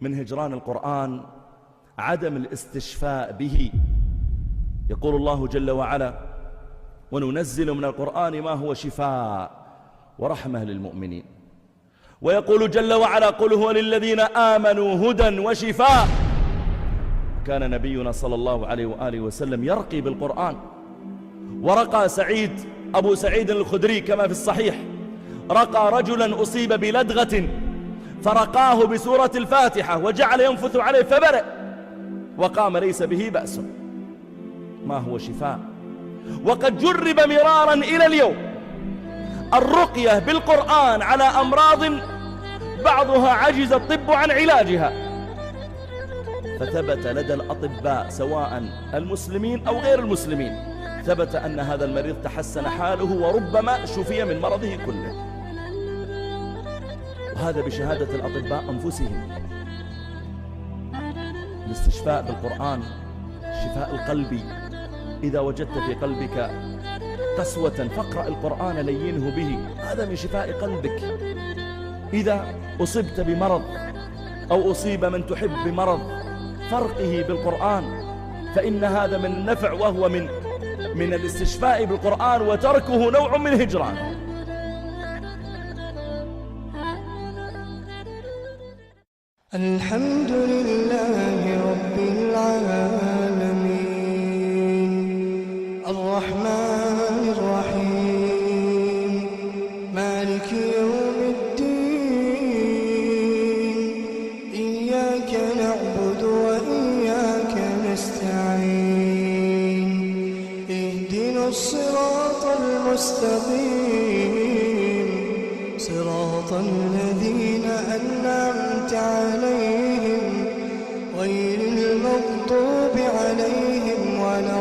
من هجران القرآن عدم الاستشفاء به. يقول الله جل وعلا: وننزل من القرآن ما هو شفاء ورحمة للمؤمنين. ويقول جل وعلا: قل هو للذين آمنوا هدى وشفاء. كان نبينا صلى الله عليه وآله وسلم يرقي بالقرآن، ورقى أبو سعيد الخدري كما في الصحيح، رقى رجلا أصيب بلدغة فرقاه بسورة الفاتحة وجعل ينفث عليه فبرئ وقام ليس به بأس. ما هو شفاء؟ وقد جرب مرارا إلى اليوم الرقية بالقرآن على أمراض بعضها عجز الطب عن علاجها، فثبت لدى الأطباء سواء المسلمين أو غير المسلمين، ثبت أن هذا المريض تحسن حاله وربما شفي من مرضه كله، وهذا بشهادة الأطباء أنفسهم. الاستشفاء بالقرآن الشفاء القلبي. إذا وجدت في قلبك قسوة فاقرأ القرآن لينه به، هذا من شفاء قلبك. إذا أصبت بمرض أو أصيب من تحب بمرض فارقه بالقرآن، فإن هذا من النفع، وهو من الاستشفاء بالقرآن، وتركه نوع من هجران. الحمد لله رب العالمين، الرحمن الرحيم، مالك يوم الدين، إياك نعبد وإياك نستعين، اهدنا الصراط المستقيم، صراط الذين أنعمت عليهم غير المغضوب عليهم ولا